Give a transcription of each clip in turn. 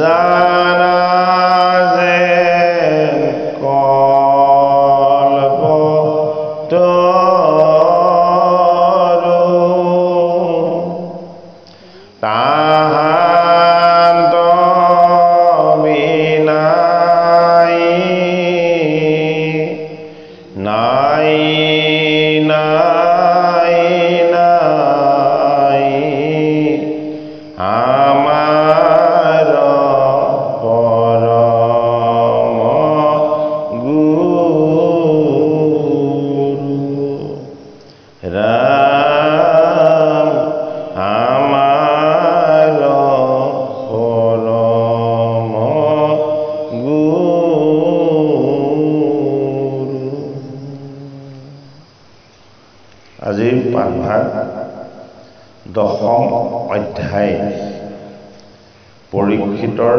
জানা যে তাহান্ত বিনাই নাই নাই নাই আমাৰ পৰম গুৰু ৰাম আমাৰ পৰম গুৰু। আজিৰ পাঠভাগ দশম অধ্যায় পৰীক্ষিতৰ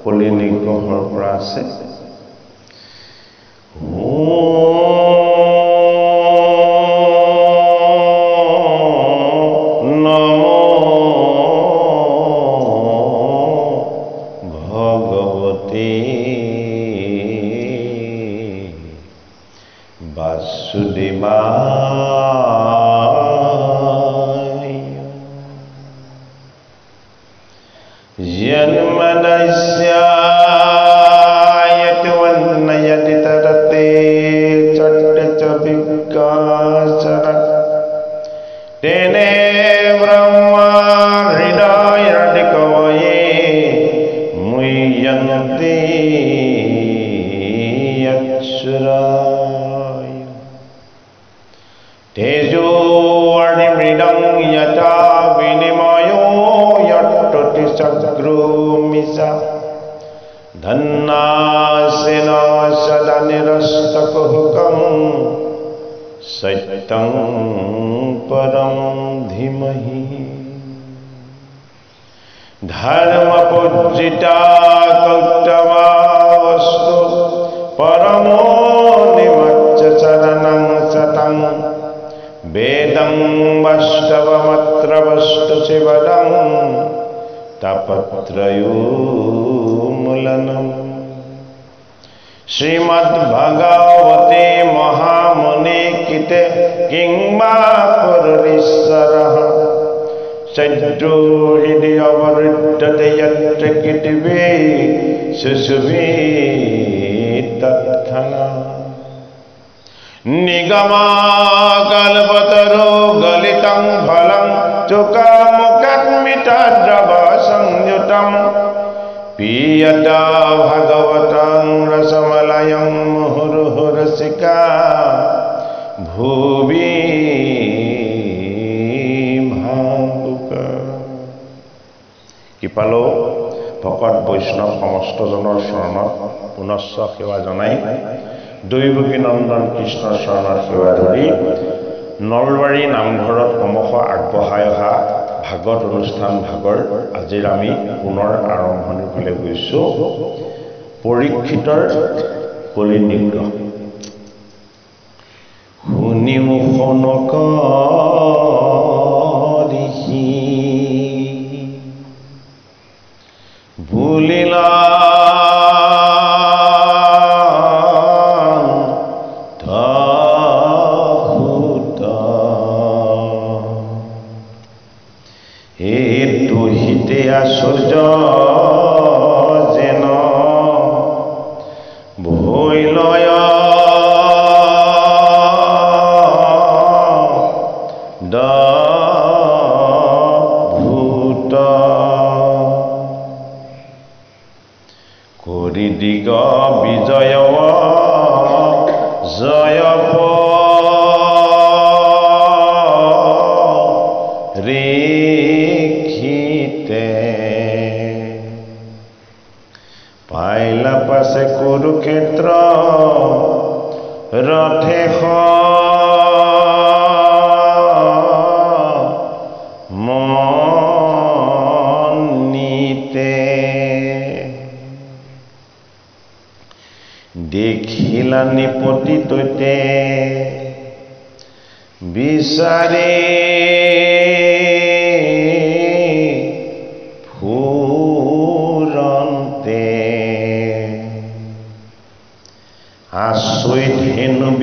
কলি নিগ্ৰহৰ পৰা আছে। নমো ভগৱতে বাসুদেবায় জন্মনস্যায়তি বন্নয়তি তরতে চট্ট চ বিকাশর তেনে ব্রহ্মা হৃদয় কবয়ে মুহ্যন্তে यक्षराय तेजो अणिमृदं यथा विनिमयो यट्टति चक्रुमिषा धन्नासेन सदा निरस्तकुहकं सत्यं परं धीमहि धर्मपूजिता कौतवावस्तु परमो निमच्च चरणं सतं वेदं वष्टवमत्र वस्तु शिवदं तपत्रयोमूलनं श्रीमद्भगवते महामुने किते किंवा पुरीश्वरः सज्जो हृदय अवरुद्धते यत्र किटिवे सुषुवे तत्क्षणा निगमाकल्पतरो गलितं फलं चुकामुखस्मितद्रवसंयुतं पीयता भगवतं रसमलयं मुहुर्मुहुरसिका भुवि भावुका। কৃপালো ভকত বৈষ্ণৱ সমস্তজনৰ চৰণত পুনশ্চ সেৱা জনাই দৈৱকী নন্দন কৃষ্ণৰ চৰণৰ সেৱা ধৰি নলবাৰী নামঘৰত ক্ৰমশ আগবঢ়াই অহা ভাগৱত অনুষ্ঠান ভাগৰ আজিৰ আমি পুনৰ আৰম্ভণিৰ ফালে গৈছোঁ। পৰীক্ষিতৰ কলি নিগ্ৰহ শুনি মুখ নকৰিহি ভুলিলা এইটো হিতে আশ্চৰ্য যেন ভৈলয় ভূত কৰি দিগ বিজয় জয় ৰেখিতে পাইলা পাছে কুৰুক্ষেত্ৰ ৰথে মনিতে দেখিলা নিপতি তৈতে বিচাৰে ফুৰ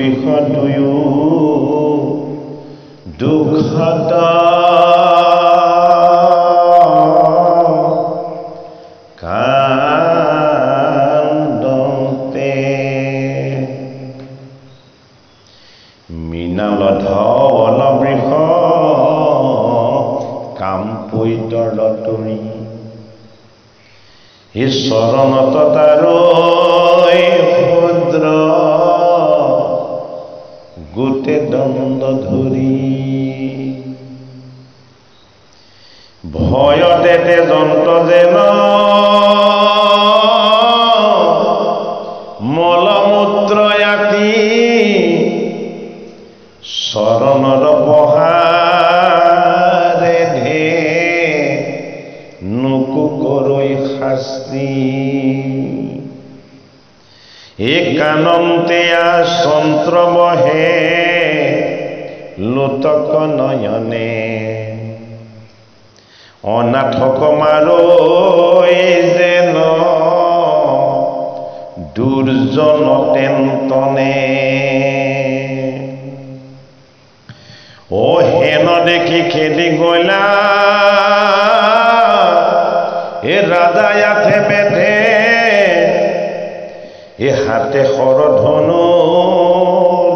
বিষ দুয়ো দুখত কান্দতে মৃণাল ধৱল বৃষ কামপৈতৰ তৰি ঈশ্বৰণত তাৰৈ ক্ষুদ্ৰ গোটে দণ্ড ধৰি ভয়তে তেজন্ত যেন মলমূত্ৰ আতি চৰণত বহাৰে ধে নুকুকৰৈ শাস্তি একানন্তেয়া চন্ত্ৰ বহে লোতক নয়নে অনাথক মাৰৈ যেন দুৰ্জন তেন্তনে ও হেন দেখি খেদি গলা এ ৰাজা ইয়াতে বেঠে এ হাতে শৰধনু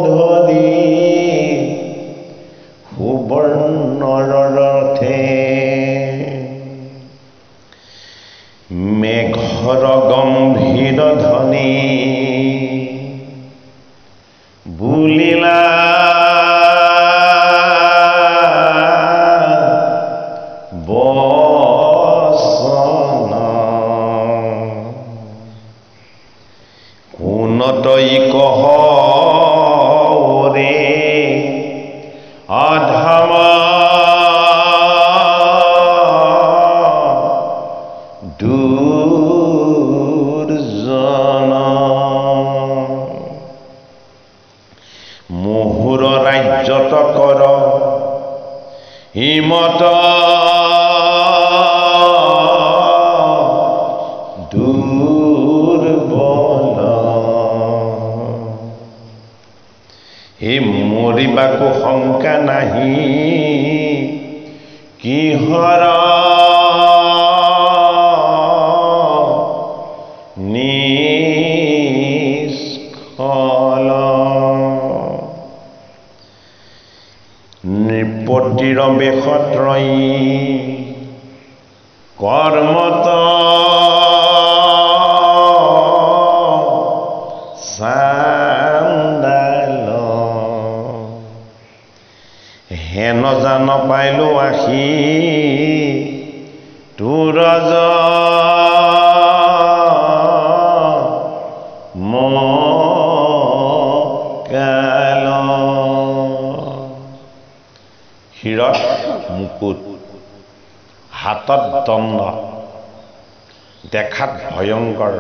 ধৰি সুবৰ্ণৰ ৰথে মেঘৰ গম্ভীৰ ধ্বনি বুলিলা বচন কোনতই কহ ৰে অধম দুৰ্জন মোহুৰ ৰাজ্যত কৰ হিমত দুৰ্বল হে মৰিবাকো শংকা নাহি কিহৰ নিষ্ফল নৃপতিৰ বেশত ৰৈ কৰ্মত চান্দাল হেন জান পাইলো আহি তোৰ মকাল শিৰত মুকুট হাতত দণ্ড দেখাত ভয়ংকৰ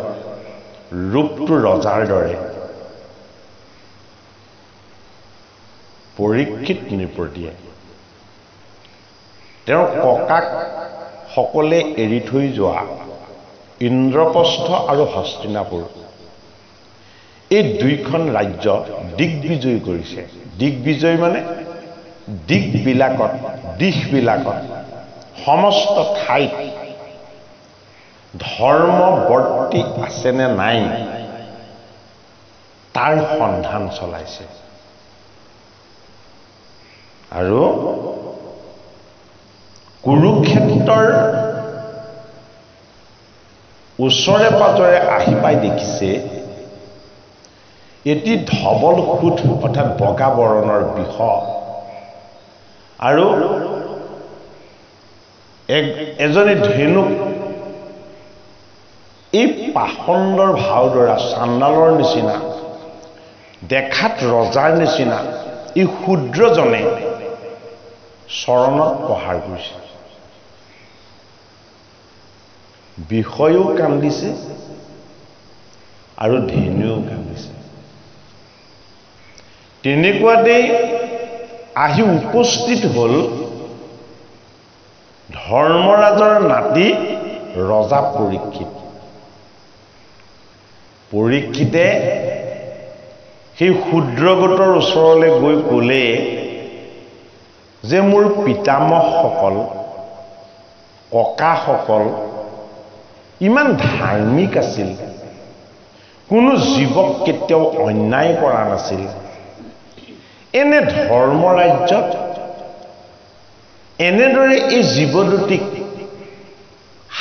ৰূপটো ৰজাৰ দৰে পৰীক্ষিত নৃপতিয়ে তেওঁৰ ককাক সকলে এৰি থৈ যোৱা ইন্দ্ৰপ্ৰস্থ আৰু হস্তিনাপুৰ এই দুইখন ৰাজ্য দিগ্বিজয় কৰিছে দিগ্বিজয় মানে দিশবিলাকত সমস্ত ঠাইত ধৰ্ম বৰ্তি আছে নে নাই তাৰ সন্ধান চলাইছে আৰু কুৰুক্ষেত্ৰৰ ওচৰে পাজৰে আহি পাই দেখিছে এটি ধবল সুত অৰ্থাৎ বগা বৰণৰ বিষ আৰু এজনী ধেনুক এই পাখণ্ডৰ ভাওদৰা চাণ্ডালৰ নিচিনা দেখাত ৰজাৰ নিচিনা এই ক্ষুদ্ৰজনে চৰণত প্ৰহাৰ কৰিছে বিষয়ো কান্দিছে আৰু ধেনুও কান্দিছে তেনেকুৱাতেই আহি উপস্থিত হল ধৰ্মৰাজৰ নাতি ৰজা পৰীক্ষিত পৰীক্ষিতে সেই ক্ষুদ্ৰগোটৰ ওচৰলৈ গৈ ক'লে যে মোৰ পিতামহসকল ককাসকল ইমান ধাৰ্মিক আছিল, কোনো জীৱক কেতিয়াও অন্যায় কৰা নাছিল। এনে ধৰ্ম ৰাজ্যত এনেদৰে এই জীৱ দুটিক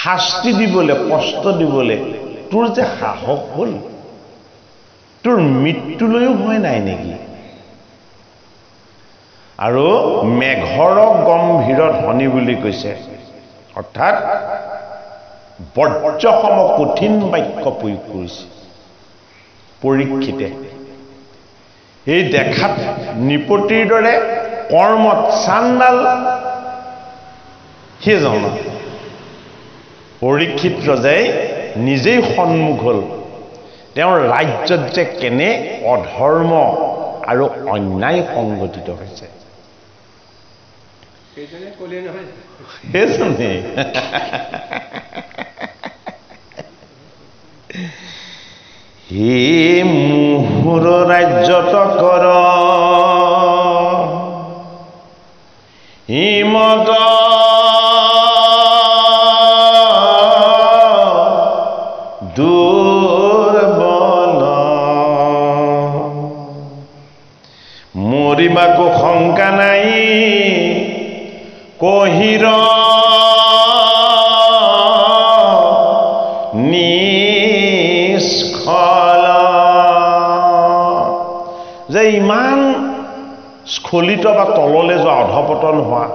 শাস্তি দিবলৈ, কষ্ট দিবলৈ তোৰ যে সাহস হ'ল, তোৰ মৃত্যুলৈও ভয় নাই নেকি? আৰু মেঘৰ গম্ভীৰ ধ্বনি বুলি কৈছে, অৰ্থাৎ বজ্ৰসম কঠিন বাক্য প্ৰয়োগ কৰিছে পৰীক্ষিতে। এই দেখাত নিপতিৰ দৰে কৰ্মত চাণ্ডাল সেইজন পৰীক্ষিত ৰজাই নিজেই সন্মুখ হ'ল তেওঁৰ ৰাজ্যত যে কেনে অধৰ্ম আৰু অন্যায় সংঘটিত হৈছে। সেইজনে হে মোহৰ ৰাজ্যত কৰ হিমত দুৰ্বল মৰিবাকো শংকা নাই কহিৰ নিষ্ফল। যে ইমান স্খলিত বা তললৈ যোৱা, অধপতন হোৱা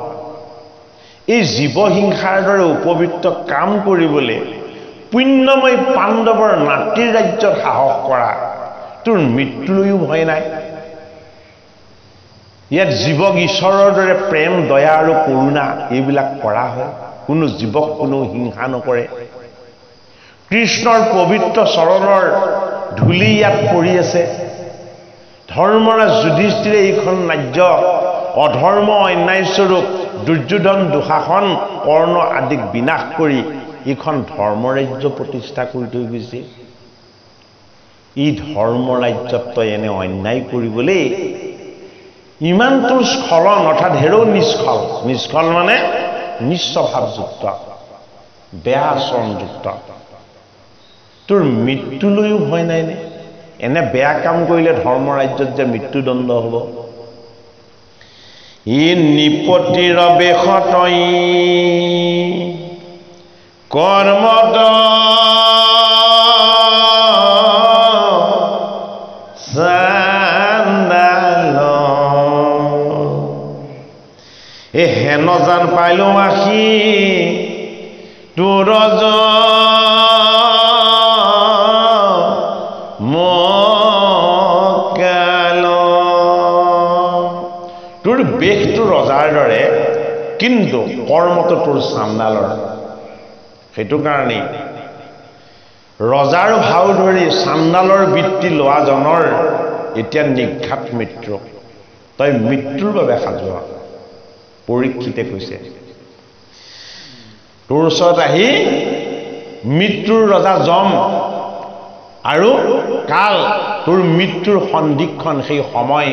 এই জীৱহিংসাৰ দৰে উপবৃত্ত কাম কৰিবলৈ পুণ্যময় পাণ্ডৱৰ নাতিৰ ৰাজ্যত সাহস কৰা, তোৰ মৃত্যুলৈও ভয় নাই। ইয়াত জীৱক ঈশ্বৰৰ দৰে প্ৰেম, দয়া আৰু কৰুণা এইবিলাক কৰা হয়। কোনো জীৱক কোনো হিংসা নকৰে। কৃষ্ণৰ পবিত্ৰ চৰণৰ ধূলি ইয়াত পৰি আছে। ধৰ্মৰাজ যুধিষ্ঠিৰে এইখন ৰাজ্য অধৰ্ম অন্যায়স্বৰূপ দুৰ্যোধন, দুঃশাসন, কৰ্ণ আদিক বিনাশ কৰি এইখন ধৰ্মৰাজ্য প্ৰতিষ্ঠা কৰি থৈ গৈছে। এই ধৰ্মৰাজ্যত তই এনে অন্যায় কৰিবলৈ ইমান তোৰ স্খলন, অৰ্থাৎ হেৰৌ নিষ্খল। নিষ্খল মানে নিস্বভাৱযুক্ত, বেয়া আচৰণযুক্ত। তোৰ মৃত্যুলৈও ভয় নাই নে? এনে বেয়া কাম কৰিলে ধৰ্ম ৰাজ্যত যে মৃত্যুদণ্ড হ'ব। ই নিপতিৰ বেশতই কৰ্মত চাণ্ডাল এ হেন জান পাইলো আখি তোৰ তোৰ বেশটো ৰজাৰ দৰে, কিন্তু কৰ্মটো তোৰ চাণ্ডালৰ। সেইটো কাৰণেই ৰজাৰ ভাও ধৰি চাণ্ডালৰ বৃত্তি লোৱাজনৰ এতিয়া নিঘাত মৃত্যু। তই মৃত্যুৰ বাবে সাজু হ। পৰীক্ষিতে কৈছে, তোৰ ওচৰত আহি মৃত্যুৰ ৰজা যম আৰু কাল, তোৰ মৃত্যুৰ সন্ধিক্ষণ, সেই সময়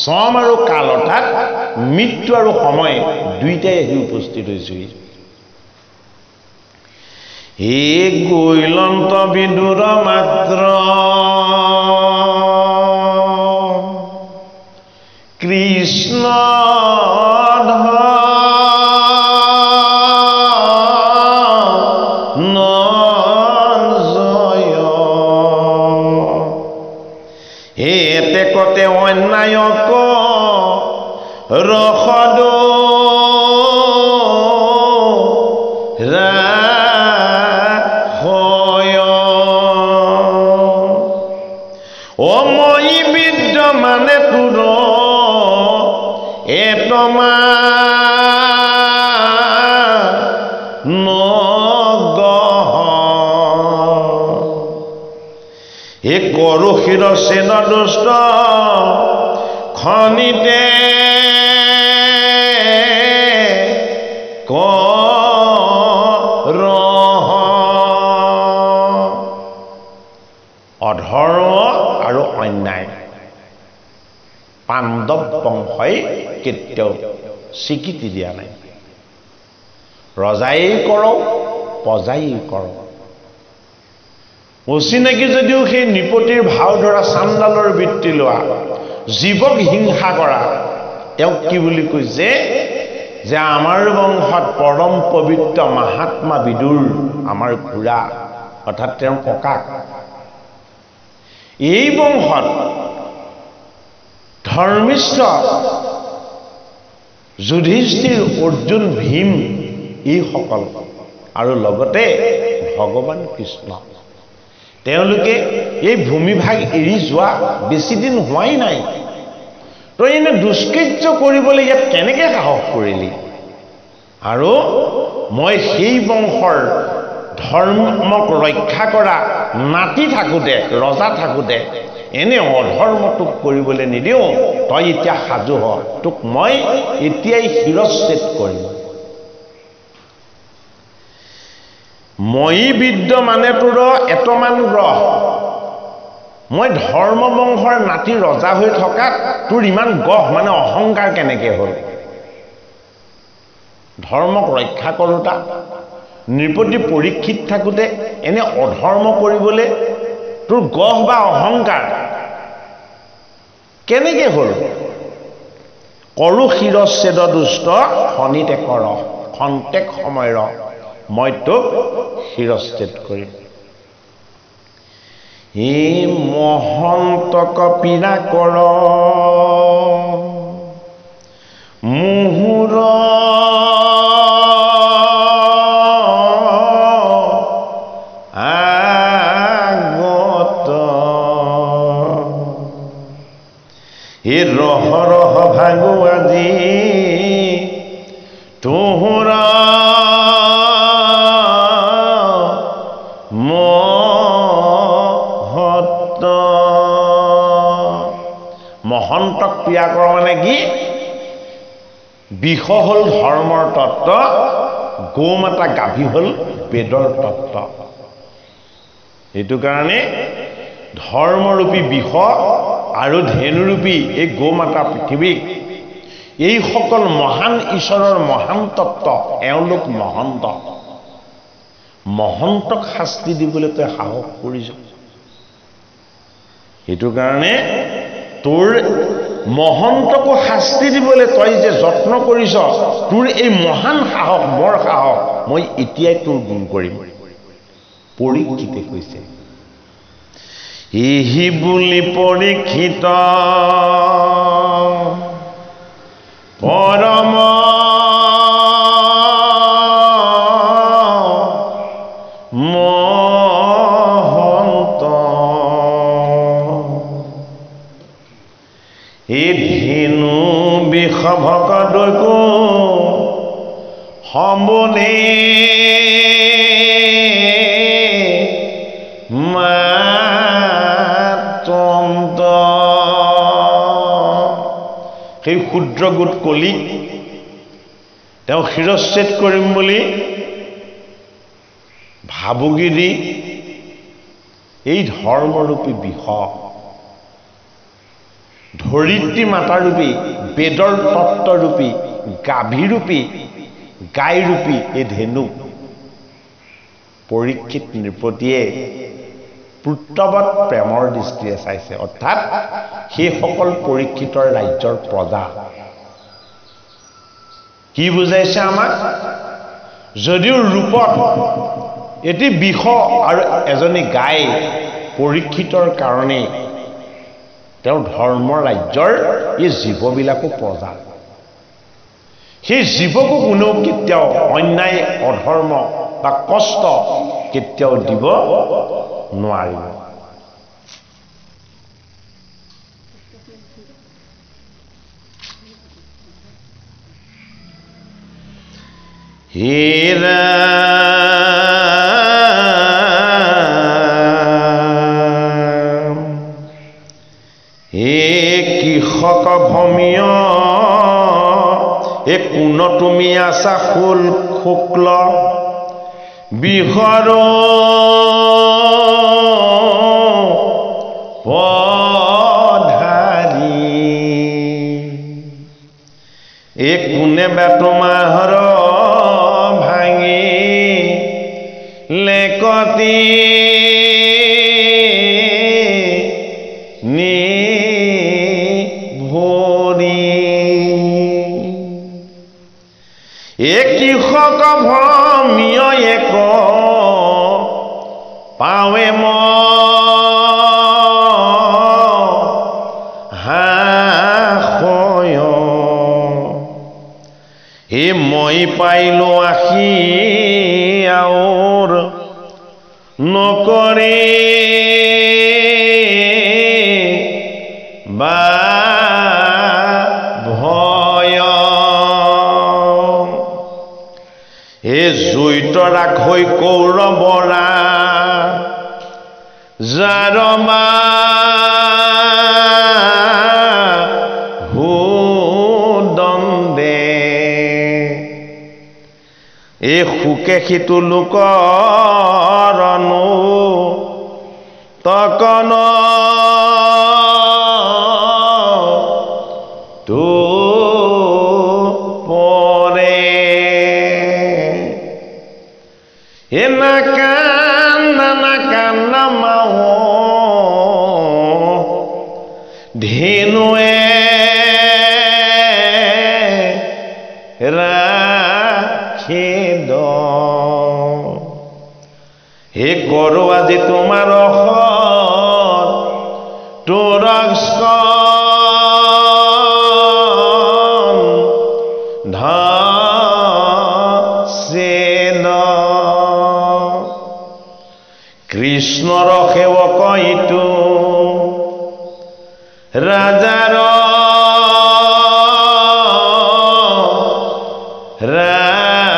যম আৰু কাল, অৰ্থাৎ মৃত্যু আৰু সময় দুইটাই আহি উপস্থিত হৈছেহি। হে গৈলন্ত বিদুৰ মাত্ৰ কৃষ্ণ কতে অন্যায়ক ৰসদ অময়ী বিদ্যমানে তোৰ এতমা নগহ এ কৰো শিৰ সেন দুষ্ট খনিতে অধৰ্ম আৰু অন্যায় পাণ্ডৱ বংশই কেতিয়াও স্বীকৃতি দিয়া নাই। ৰজাই কৰক প্ৰজাই কৰক, অচিনাকি যদিও সেই নৃপতিৰ ভাও ধৰা চাণ্ডালৰ বৃত্তি লোৱা জীৱক হিংসা কৰা তেওঁক কি বুলি কৈছে যে আমাৰ বংশত পৰম পবিত্ৰ মহাত্মা বিদুৰ আমাৰ খুৰা অৰ্থাৎ তেওঁৰ ককাক, এই বংশত ধৰ্মিষ্ঠ যুধিষ্ঠিৰ অৰ্জুন ভীম এইসকল আৰু লগতে ভগৱান কৃষ্ণ, তেওঁলোকে এই ভূমিভাগ এৰি যোৱা বেছি দিন হোৱাই নাই। তই এনে দুষ্কৃত্য কৰিবলৈ ইয়াত কেনেকৈ সাহস কৰিলি? আৰু মই সেই বংশৰ ধৰ্মক ৰক্ষা কৰা নাতি থাকোঁতে, ৰজা থাকোঁতে এনে অধৰ্মটোক কৰিবলৈ নিদিওঁ। তই এতিয়া সাজু হ, তোক মই এতিয়াই শিৰচ্ছেদ কৰিম। মই বিদ্য মানে তোৰ এতমান গ্ৰহ, মই ধৰ্ম বংশৰ নাতি ৰজা হৈ থকাত তোৰ ইমান গহ মানে অহংকাৰ কেনেকৈ হ'ল? ধৰ্মক ৰক্ষা কৰোঁতা নৃপতি পৰীক্ষিত থাকোঁতে এনে অধৰ্ম কৰিবলৈ তোৰ গহ বা অহংকাৰ কেনেকৈ হ'ল? কৰো শিৰচ্ছেদ দুষ্ট শনিতে কৰ, খন্তেক সময় ৰ, মই তোক শিৰচ্ছেদ কৰিম। এই মহন্তক পীড়া কৰ মুহুৰ আগত, এই ৰহ ৰহ ভাগো আজি তোহৰা মহন্তক পীড়া কৰ মানে কি? বিষ হ'ল ধৰ্মৰ তত্ত্ব, গৌ মাতা গাভী হ'ল বেদৰ তত্ত্ব। এইটো কাৰণে ধৰ্মৰূপী বিষ আৰু ধেনুৰূপী এই গৌ মাতা পৃথিৱীক এইসকল মহান ঈশ্বৰৰ মহান তত্ত্ব, এওঁলোক মহন্ত। মহন্তক শাস্তি দিবলৈ তই সাহস কৰিছ? সেইটো কাৰণে তোৰ মহন্তকো শাস্তি দিবলৈ তই যে যত্ন কৰিছ, তোৰ এই মহান সাহস, বৰ সাহস, মই এতিয়াই তোৰ গুণ কৰিম। পৰীক্ষিতে কৈছে, ইহি বুলি পৰীক্ষিত পৰম মহন্ত, এই ধেনু বিষভকদকো সম্বনে মাতন্ত, সেই ক্ষুদ্ৰ গোট কলিক তেওঁ শিৰচ্ছেদ কৰিম বুলি ভাবুকি দি এই ধৰ্মৰূপী বিষ, ধৰিত্ৰী মাতাৰূপী বেদৰ তত্ত্বৰূপী গাভীৰূপী গাইৰূপী এই ধেনু পৰীক্ষিত নৃপতিয়ে পুত্ৰবৎ প্ৰেমৰ দৃষ্টিৰে চাইছে, অৰ্থাৎ সেইসকল পৰীক্ষিতৰ ৰাজ্যৰ প্ৰজা। কি বুজাইছে আমাক? যদিও ৰূপত এটি বিষ আৰু এজনী গাই পৰীক্ষিতৰ কাৰণে তেওঁৰ ধৰ্মৰ ৰাজ্যৰ এই জীৱবিলাকো প্ৰজা, সেই জীৱকো কোনেও কেতিয়াও অন্যায় অধৰ্ম বা কষ্ট কেতিয়াও দিব নোৱাৰিব। হেৰা কৃষক ভমীয় এ কোন তুমি আছা ফুল শুক্ল বিহৰ পধাৰী, একেবাৰে তোমাৰ ভাঙি লেকতি নি ভৰি কৃষক ভ্ৰমীয় এক পাৱে মই পাইলো আশী আউৰ নকৰে বা ভয় জুইত ৰাখৈ কৌৰৱৰা জাৰমা সুকে সিটো লোকৰনো তকন তো পৰে নাকান্দা মাও ধেনুৱে হে কৰো আজি তোমাৰ তোৰ কৃষ্ণৰ সেৱক ইটো ৰাজাৰ ৰাজ্যত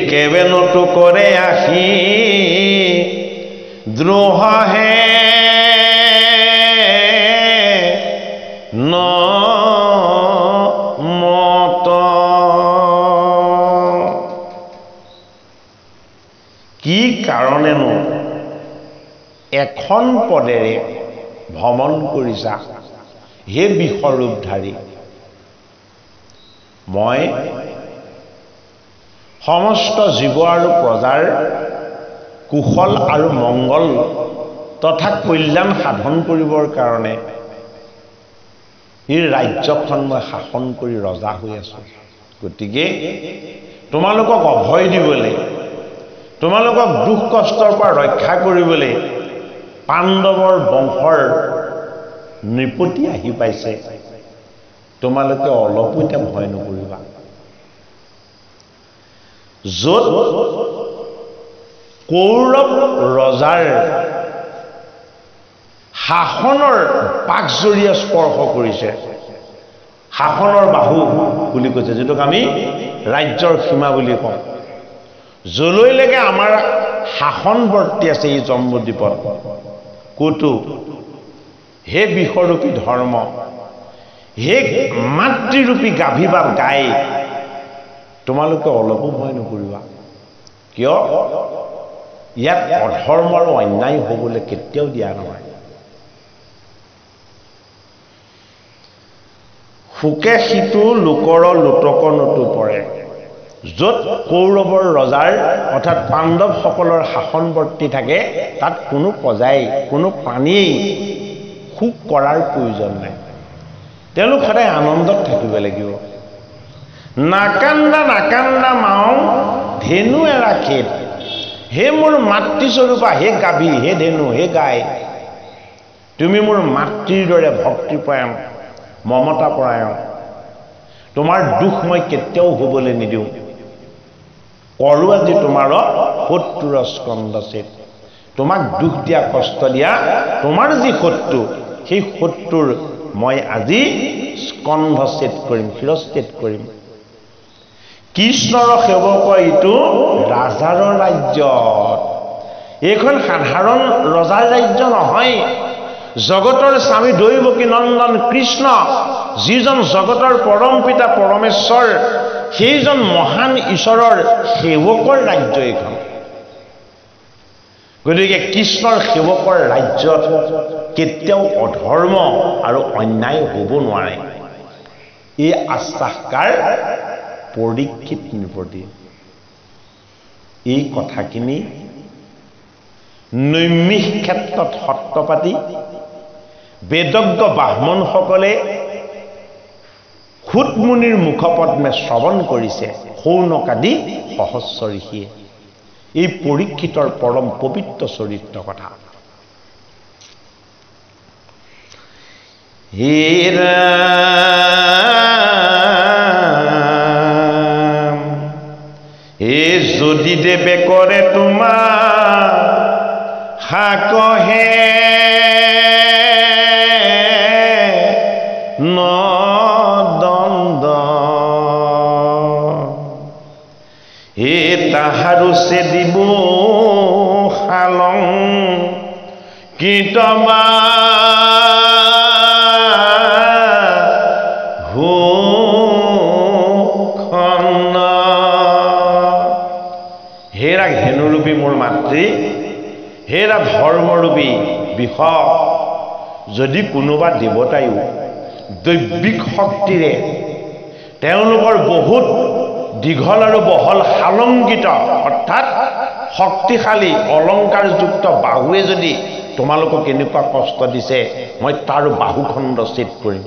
কেবে নতু কৰে আহি দ্ৰোহহে ন মত কি কাৰণেনো এখন পদেৰে ভ্ৰমণ কৰিছা হে বিশ্বৰূপধাৰী মই সমস্ত জীৱ আৰু প্ৰজাৰ কুশল আৰু মংগল তথা কল্যাণ সাধন কৰিবৰ কাৰণে এই ৰাজ্যখন মই শাসন কৰি ৰজা হৈ আছো গতিকে তোমালোকক অভয় দিবলৈ তোমালোকক দুখ কষ্টৰ পৰা ৰক্ষা কৰিবলৈ পাণ্ডৱৰ বংশৰ নৃপতি আহি পাইছে তোমালোকে অলপো এতিয়া ভয় নকৰিবা য'ত কৌৰৱ ৰজাৰ শাসনৰ পাকজৰীয়া স্পৰ্শ কৰিছে শাসনৰ বাহু বুলি কৈছে যেটোক আমি ৰাজ্যৰ সীমা বুলি কওঁ যলৈলৈকে আমাৰ শাসন বৰ্তি আছে এই জম্বুদ্বীপত ক'তো হে বিশ্বৰূপী ধৰ্ম হে মাতৃৰূপী গাভী বা গাই তোমালোকে অলপো ভয় নকৰিবা কিয় ইয়াত অধৰ্ম আৰু অন্যায় হ'বলৈ কেতিয়াও দিয়া নহয় সুকে সিটো লোকৰ লোটক নতু পৰে য'ত কৌৰৱৰ ৰজাৰ অৰ্থাৎ পাণ্ডৱসকলৰ শাসন বৰ্তি থাকে তাত কোনো প্ৰজাই কোনো প্ৰাণীয়েই সুখ কৰাৰ প্ৰয়োজন নাই তেওঁলোক সদায় আনন্দত থাকিব লাগিব নাকান্দা মাও ধেনু এৰা খেত হে মোৰ মাতৃস্বৰূপা হে গাভী হে ধেনু হে গাই তুমি মোৰ মাতৃৰ দৰে ভক্তিপৰায়ণ মমতাপৰায়ণ তোমাৰ দুখ মই কেতিয়াও হ'বলৈ নিদিওঁ কৰো আজি তোমাৰ শত্ৰুৰ স্কন্ধছেদ তোমাক দুখ দিয়া কষ্ট দিয়া তোমাৰ যি শত্ৰু সেই শত্ৰুৰ মই আজি স্কন্ধছেদ কৰিম শিৰচ্ছেদ কৰিম কৃষ্ণৰ সেৱক ইটো ৰাজাৰ ৰাজ্যত এইখন সাধাৰণ ৰজাৰ ৰাজ্য নহয় জগতৰ স্বামী দৈৱকী নন্দন কৃষ্ণ যিজন জগতৰ পৰম পিতা পৰমেশ্বৰ সেইজন মহান ঈশ্বৰৰ সেৱকৰ ৰাজ্য এইখন গতিকে কৃষ্ণৰ সেৱকৰ ৰাজ্যত কেতিয়াও অধৰ্ম আৰু অন্যায় হ'ব নোৱাৰে এই আশ্বাসকাৰ পৰীক্ষিত নৃপতি এই কথাখিনি নৈমিষ ক্ষেত্ৰত সত্যপাতি বেদজ্ঞ ব্ৰাহ্মণসকলে সুতমুনিৰ মুখপদ্মে শ্ৰৱণ কৰিছে সৌনকাদি সহস্ৰ ঋষিয়ে এই পৰীক্ষিতৰ পৰম পবিত্ৰ চৰিত্ৰ কথা হে ৰাম হে যদি দেৱে কৰে তোমাৰ হাকহে নদন্দ হে তাহাৰু সে দিব শালং কীৰ্তমা হেৰা ধেনুৰূপী মোৰ মাতৃ হেৰা ধৰ্মৰূপী বিষ যদি কোনোবা দেৱতায়ো দৈবিক শক্তিৰে তেওঁলোকৰ বহুত দীঘল আৰু বহল শালংকিত অৰ্থাৎ শক্তিশালী অলংকাৰযুক্ত বাহুৱে যদি তোমালোকক এনেকুৱা কষ্ট দিছে মই তাৰ বাহুখণ্ড ছেদ কৰিম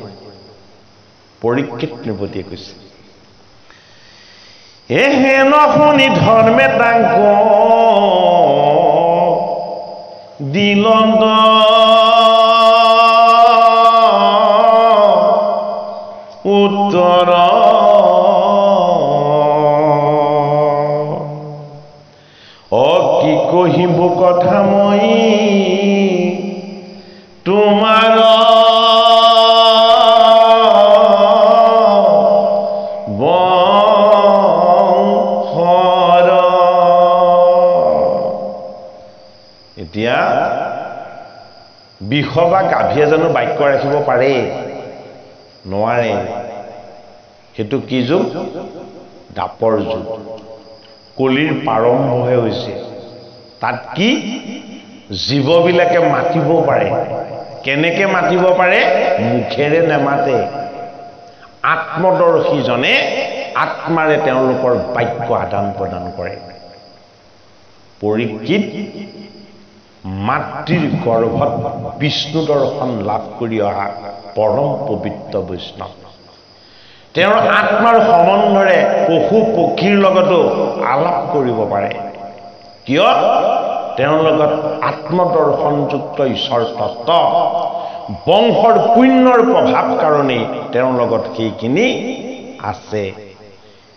পৰীক্ষিত নৃপতিয়ে কৈছে এহে নশুনি ধৰ্মে তাংক দিলন্দ উত্তৰ কি কহিব কথা মই তোমাৰ এতিয়া বিষ বা গাভীয়ে জানো বাক্য ৰাখিব পাৰে নোৱাৰে সেইটো কি যুগ দাপৰ যুগ কলিৰ প্ৰাৰম্ভহে হৈছে তাত কি জীৱবিলাকে মাতিব পাৰে কেনেকে মাতিব পাৰে মুখেৰে নেমাতে আত্মদৰ্শীজনে আত্মাৰে তেওঁলোকৰ বাক্য আদান প্ৰদান কৰে পৰীক্ষিত মাতৃৰ গৰ্ভত বিষ্ণু দৰ্শন লাভ কৰি অহা পৰম পবিত্ৰ বৈষ্ণৱ তেওঁৰ আত্মাৰ সম্বন্ধৰে পশু পক্ষীৰ লগতো আলাপ কৰিব পাৰে কিয় তেওঁৰ লগত আত্মদৰ্শনযুক্ত ঈশ্বৰ তত্ত্ব বংশৰ পুণ্যৰ প্ৰভাৱ কাৰণেই তেওঁৰ লগত সেইখিনি আছে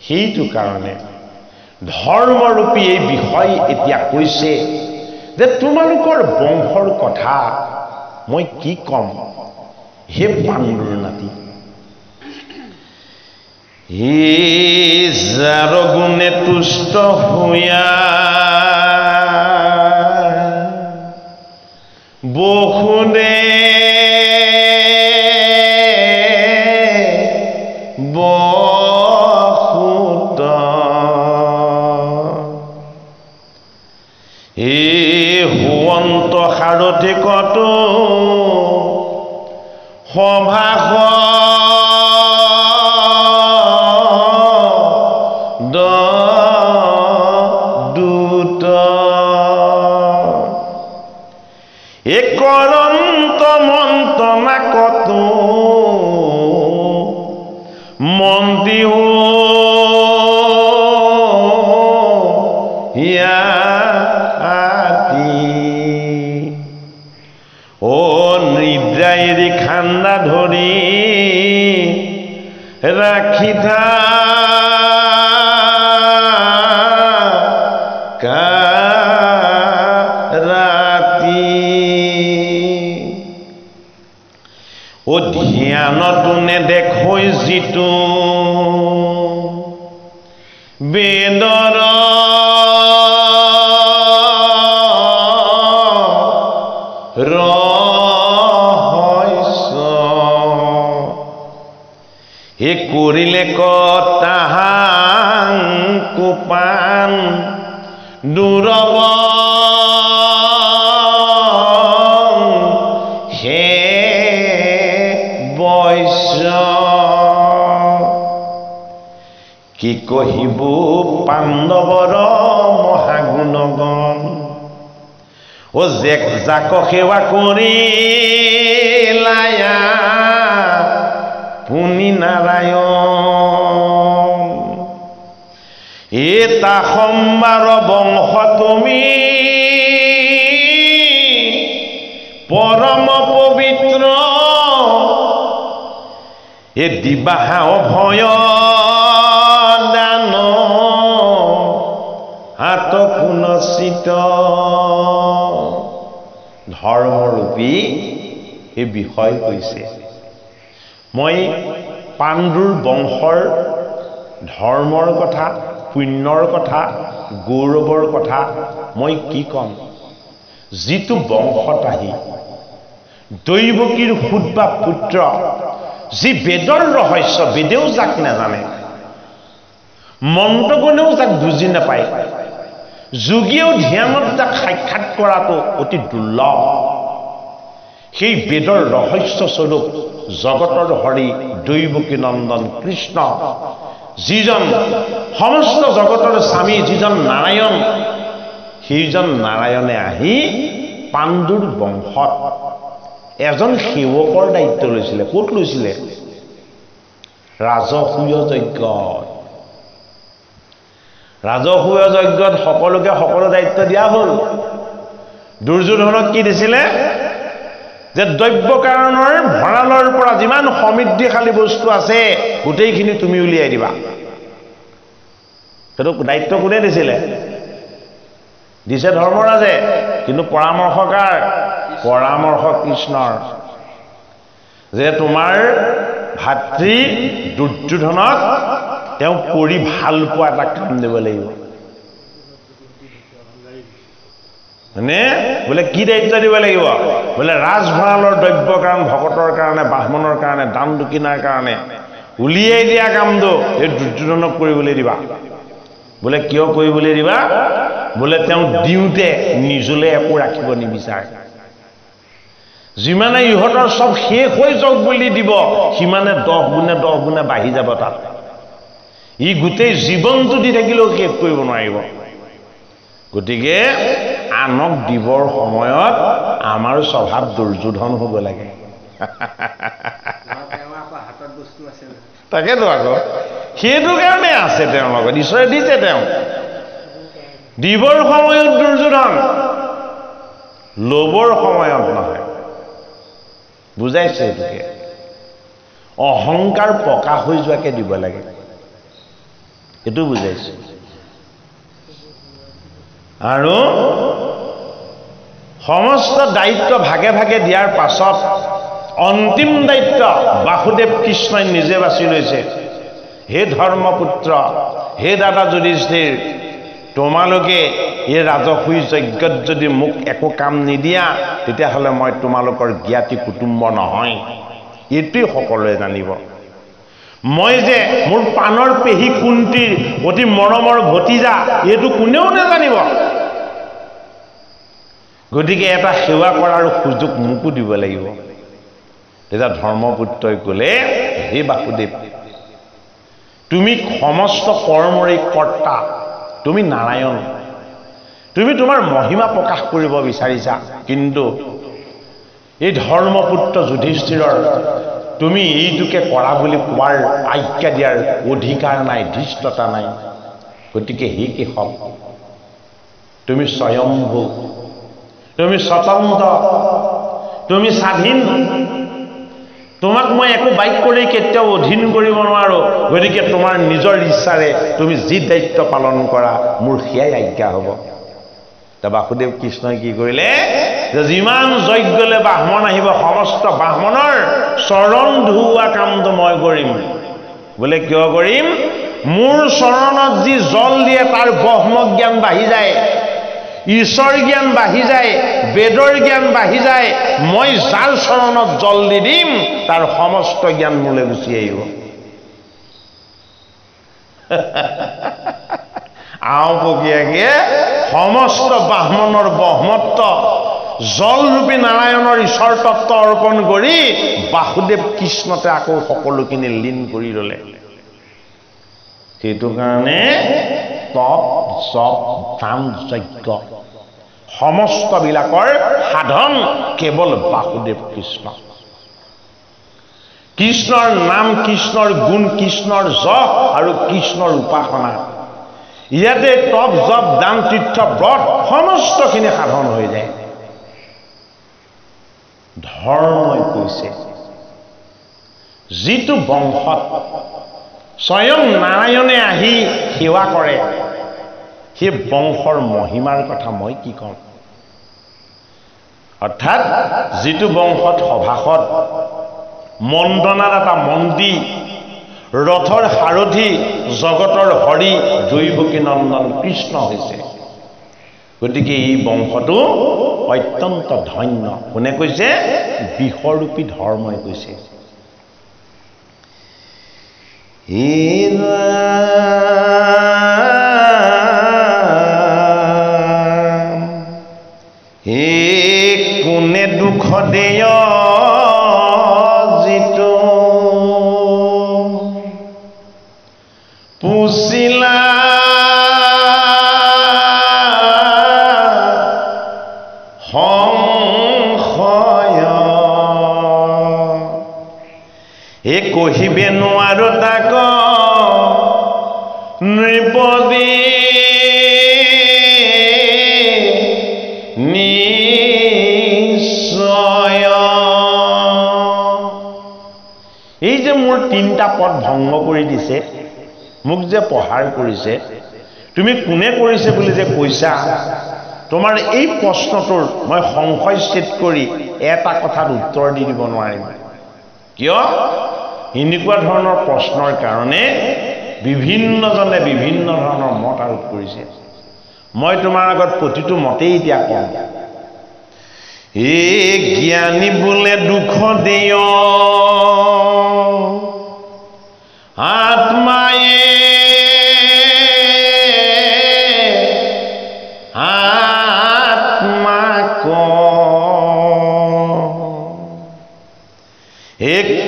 সেইটো কাৰণে ধৰ্মৰূপী এই বিষয় এতিয়া কৈছে যে তোমালোকৰ বংশৰ কথা মই কি কম হে পাণ্ডুৰ নাতি হে যাৰ গুণে তুষ্ট হৈয়া বহুদে বহুত হুৱন্ত সাৰথি কত সভাস দূত একৰন্ত মন্ত্ৰণা কত মন্ত্ৰী নিদ্ৰাইৰি খান্দা ধৰি ৰাখি ৰাতি ও ধ্যানতো নেদেখৈ যিটো বেদৰ হে কৰিলে কতাহাং কুপান দুৰব কহিব পাণ্ডৱৰ মহাগুণগণ ও যাক সেৱা কৰিলায়া পুনি নাৰায়ণ এটা সম্বাৰ বংশ তুমি পৰম পবিত্ৰ এ দিবাহা অভয় দান হাত কুণচিত ধৰ্মৰূপী এই বিষয় কৈছে মই পাণ্ডুৰ বংশৰ ধৰ্মৰ কথা পুণ্যৰ কথা গৌৰৱৰ কথা মই কি ক'ম যিটো বংশত আহি দৈৱকীৰ সুত বা পুত্ৰ যি বেদৰ ৰহস্য বেদেও যাক নাজানে মন্ত্ৰগণেও যাক বুজি নাপায় যোগীয়েও ধ্যানত যাক সাক্ষাৎ কৰাটো অতি দুৰ্লভ সেই বেদৰ ৰহস্য স্বৰূপ জগতৰ হৰি দৈৱকী নন্দন কৃষ্ণ যিজন সমস্ত জগতৰ স্বামী যিজন নাৰায়ণ সেইজন নাৰায়ণে আহি পাণ্ডুৰ বংশত এজন সেৱকৰ দায়িত্ব লৈছিলে ক'ত লৈছিলে ৰাজসূয় যজ্ঞত সকলোকে সকলো দায়িত্ব দিয়া হ'ল দুৰ্যোধনক কি দিছিলে যে দ্ৰব্য কাৰণৰ ভঁৰালৰ পৰা যিমান সমৃদ্ধিশালী বস্তু আছে গোটেইখিনি তুমি উলিয়াই দিবা সেইটো দায়িত্ব কোনে দিছিলে দিছে ধৰ্মৰাজে কিন্তু পৰামৰ্শকাৰ পৰামৰ্শ কৃষ্ণৰ যে তোমাৰ ভাতৃ দুৰ্যোধনক তেওঁ কৰি ভাল পোৱা এটা কাম দিব লাগিব মানে বোলে কি দায়িত্ব দিব লাগিব বোলে ৰাজভঁৰালৰ দ্ৰব্য কাৰণ ভকতৰ কাৰণে ব্ৰাহ্মণৰ কাৰণে দান দক্ষিণাৰ কাৰণে উলিয়াই দিয়া কামটো এই দুৰ্যোধনক কৰিবলৈ দিবা বোলে কিয় কৰিবলৈ দিবা বোলে তেওঁ দিওঁতে নিজলৈ একো ৰাখিব নিবিচাৰে যিমানে ইহঁতৰ চব শেষ হৈ যাওক বুলি দিব সিমানে 10 গুণে বাঢ়ি যাব তাত ই গোটেই জীৱনটো দি থাকিলেও শেষ কৰিব নোৱাৰিব গতিকে আনক দিবৰ সময়ত আমাৰ স্বভাৱ দুৰ্যোধন হ'ব লাগে তাকেতো আকৌ সেইটো কাৰণে আছে তেওঁৰ লগত ঈশ্বৰে দিছে তেওঁ দিবৰ সময়ত দুৰ্যোধন ল'বৰ সময়ত নহয় বুজাইছে এইটোকে অহংকাৰ পকা হৈ যোৱাকে দিব লাগে এইটো বুজাইছে আৰু সমস্ত দায়িত্ব ভাগে ভাগে দিয়াৰ পাছত অন্তিম দায়িত্ব বাসুদেৱ কৃষ্ণই নিজে বাছি লৈছে হে ধৰ্মপুত্ৰ হে দাদা যুধিষ্ঠিৰ তোমালোকে এই ৰাজসূয় যজ্ঞত যদি মোক একো কাম নিদিয়া তেতিয়াহ'লে মই তোমালোকৰ জ্ঞাতি কুটুম্ব নহয় এইটোৱেই সকলোৱে জানিব মই যে মোৰ পানৰ পেহী কুন্তীৰ অতি মৰমৰ ভতিজা এইটো কোনেও নাজানিব গতিকে এটা সেৱা কৰাৰ সুযোগ মোকো দিব লাগিব তেতিয়া ধৰ্মপুত্ৰই ক'লে হে বাসুদেৱ তুমি সমস্ত কৰ্মৰে কৰ্তা তুমি নাৰায়ণ তুমি তোমাৰ মহিমা প্ৰকাশ কৰিব বিচাৰিছা কিন্তু এই ধৰ্মপুত্ৰ যুধিষ্ঠিৰৰ তুমি এইটোকে কৰা বুলি কোৱাৰ আজ্ঞা দিয়াৰ অধিকাৰ নাই ধৃষ্টতা নাই গতিকে হে কেশৱ তুমি স্বয়ম্ভু তুমি স্বতন্ত্ৰ তুমি স্বাধীন তোমাক মই একো বাক্যৰে কেতিয়াও অধীন কৰিব নোৱাৰো গতিকে তোমাৰ নিজৰ ইচ্ছাৰে তুমি যি দায়িত্ব পালন কৰা মোৰ সেয়াই আজ্ঞা হ'ব তা বাসুদেৱ কৃষ্ণই কি কৰিলে যে যিমান যজ্ঞলে ব্ৰাহ্মণ আহিব সমস্ত ব্ৰাহ্মণৰ চৰণ ধুওৱা কামটো মই কৰিম বোলে কিয় কৰিম মোৰ চৰণত যি জল দিয়ে তাৰ ব্ৰহ্ম জ্ঞান বাঢ়ি যায় ঈশ্বৰ জ্ঞান বাঢ়ি যায় বেদৰ জ্ঞান বাঢ়ি যায় মই যাৰ চৰণত জল দি দিম তাৰ সমস্ত জ্ঞান মোলৈ গুচি আহিব আওপকীয়াকে সমস্ত ব্ৰাহ্মণৰ ব্ৰহ্মত্ব জলৰূপী নাৰায়ণৰ ঈশ্বৰ তত্ত্ব অৰ্পণ কৰি বাসুদেৱ কৃষ্ণতে আকৌ সকলোখিনি লীন কৰি ল'লে সেইটো কাৰণে তপ জপ দান যজ্ঞ সমস্ত বিলাকৰ সাধন কেৱল বাসুদেৱ কৃষ্ণ কৃষ্ণৰ নাম কৃষ্ণৰ গুণ কৃষ্ণৰ যশ আৰু কৃষ্ণৰ উপাসনা ইয়াতে তপ জপ দান তীৰ্থ ব্ৰত সমস্তখিনি সাধন হৈ যায় ধৰ্মই কৈছে যিটো বংশত স্বয়ং নাৰায়ণে আহি সেৱা কৰে সেই বংশৰ মহিমাৰ কথা মই কি কম অৰ্থাৎ যিটো বংশত সভাসত মণ্ডনাৰ এটা মন্দি ৰথৰ সাৰথি জগতৰ হৰি দৈৱকী নন্দন কৃষ্ণ হৈছে গতিকে এই বংশটো অত্যন্ত ধন্য কোনে কৈছে বিশ্বৰূপী ধৰ্মই কৈছে কোনে দুখ দেয় যিটো পুছিলা সংশয় কহিবে নোৱাৰো তাক নৃপদী নিশ্চয় এই যে মোৰ তিনিটা পদ ভংগ কৰি দিছে মোক যে প্ৰহাৰ কৰিছে তুমি কোনে কৰিছে বুলি যে কৈছা তোমাৰ এই প্ৰশ্নটোৰ মই সংশয় ছেদ কৰি এটা কথাত উত্তৰ দি দিব নোৱাৰিম কিয় এনেকুৱা ধৰণৰ প্ৰশ্নৰ কাৰণে বিভিন্নজনে বিভিন্ন ধৰণৰ মত আৰোপ কৰিছে মই তোমাৰ আগত প্ৰতিটো মতেই এতিয়া কম জ্ঞানী বোলে দুখ দিয় আত্মায়ে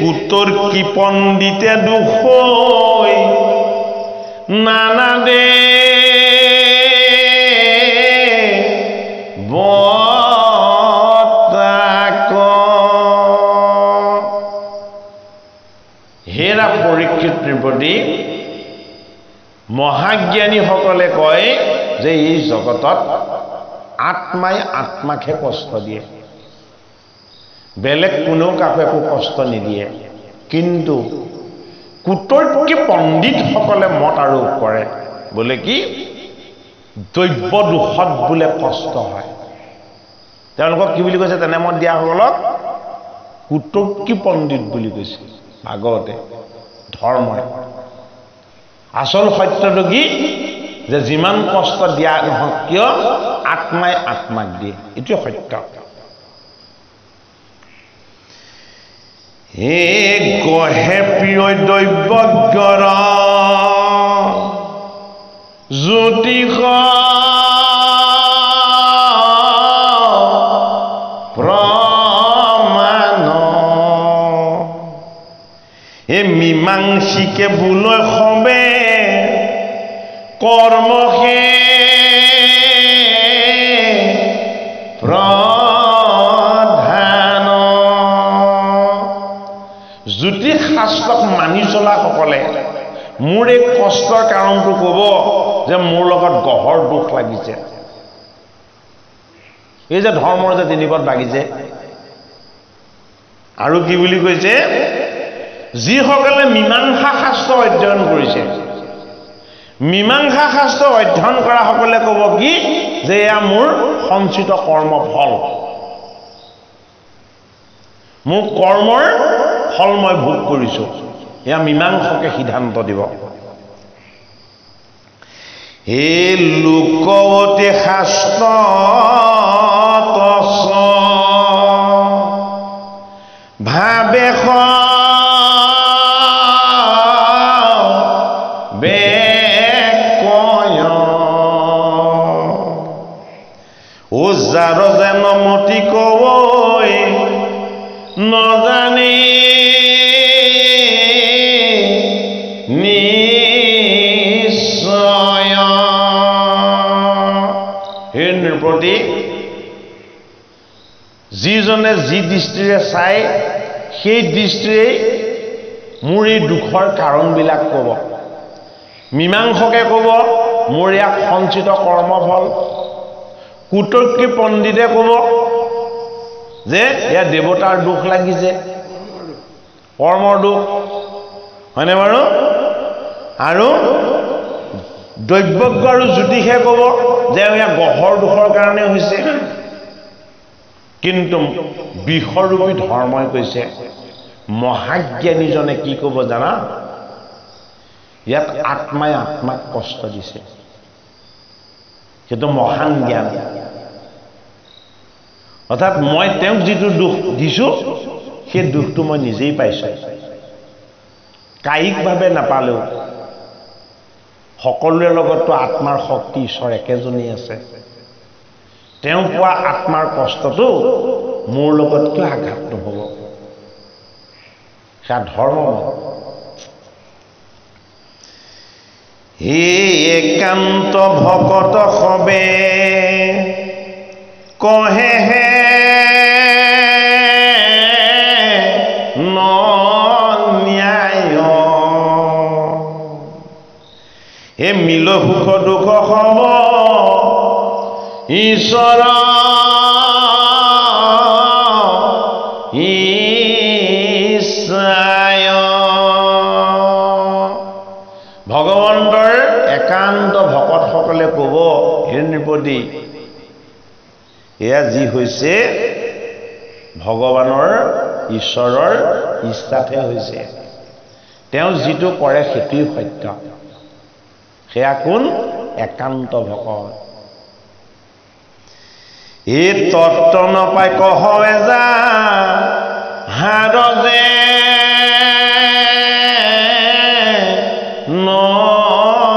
কুতৰ কি পণ্ডিতে দুখ নানা দে হেৰা পৰীক্ষিত নৃপতি মহাজ্ঞানীসকলে কয় যে এই জগতত আত্মাই আত্মাকহে কষ্ট দিয়ে বেলেগ কোনেও কাকো একো কষ্ট নিদিয়ে কিন্তু কুতৰ্কী পণ্ডিতসকলে মত আৰোপ কৰে বোলে কি দৈব্য দুখত বোলে কষ্ট হয় তেওঁলোকক কি বুলি কৈছে তেনে মত দিয়াসকলক কুতৰ্কী পণ্ডিত বুলি কৈছে আগতে ধৰ্মই আচল সত্যটো কি যে যিমান কষ্ট দিয়া নহওক কিয় আত্মাই আত্মাক দিয়ে এইটো সত্য গহে প্ৰিয় দৈৱজ্ঞৰ জ্যোতিষ প্ৰমাণ মীমাংসিকে বোলৈ সবে কৰ্মহে জ্যোতিষ শাস্ত্ৰক মানি চলা সকলে মোৰ এই কষ্টৰ কাৰণটো ক'ব যে মোৰ লগত গহৰ দুখ লাগিছে এই যে ধৰ্মৰ যে তিনিপদ লাগিছে আৰু কি বুলি কৈছে যিসকলে মীমাংসা শাস্ত্ৰ অধ্যয়ন কৰিছে মীমাংসা শাস্ত্ৰ অধ্যয়ন কৰা সকলে ক'ব কি যে এয়া মোৰ সঞ্চিত কৰ্মফল মোৰ কৰ্মৰ ফল মই ভোগ কৰিছো এয়া মীমাংসকে সিদ্ধান্ত দিব হে লোকৱতে শাস্ত্ৰ তছ ভাবে যাৰ যেন মতি কৈ নজানি নৃপতি যিজনে যি দৃষ্টিৰে চাই সেই দৃষ্টিৰে মোৰ এই দুখৰ কাৰণবিলাক ক'ব মীমাংসকে ক'ব মোৰ ইয়াক সঞ্চিত কৰ্মফল কুতৰ্কী পণ্ডিতে ক'ব যে এয়া দেৱতাৰ দুখ লাগিছে কৰ্মৰ দুখ হয়নে বাৰু আৰু দৈৱজ্ঞ আৰু জ্যোতিষে ক'ব যে এয়া গ্ৰহৰ দুখৰ কাৰণে হৈছে কিন্তু বিষৰূপী ধৰ্মই কৈছে মহাজ্ঞানীজনে কি ক'ব জানা ইয়াত আত্মাই আত্মাক কষ্ট দিছে সেইটো মহান জ্ঞান অৰ্থাৎ মই তেওঁক যিটো দুখ দিছোঁ সেই দুখটো মই নিজেই পাইছোঁ কায়িকভাৱে নাপালেও সকলোৰে লগততো আত্মাৰ শক্তি ঈশ্বৰ একেজনেই আছে তেওঁ পোৱা আত্মাৰ কষ্টটো মোৰ লগত কিয় আঘাত নহ'ব সেয়া ধৰ্ম হে একান্ত ভকত সবে কহে হে ন ন্যায় হে মিল সুখ দুখ সম ঈশ্বৰ ঈশায় ভগৱন্তৰ একান্ত ভকতসকলে ক'ব হে নৃপতি এয়া যি হৈছে ভগৱানৰ ঈশ্বৰৰ ইচ্ছাতহে হৈছে তেওঁ যিটো কৰে সেইটোৱেই সত্য সেয়া কোন একান্ত ভকত এই তত্ত্ব নাপাই কহ এজা হাড় যে নমতি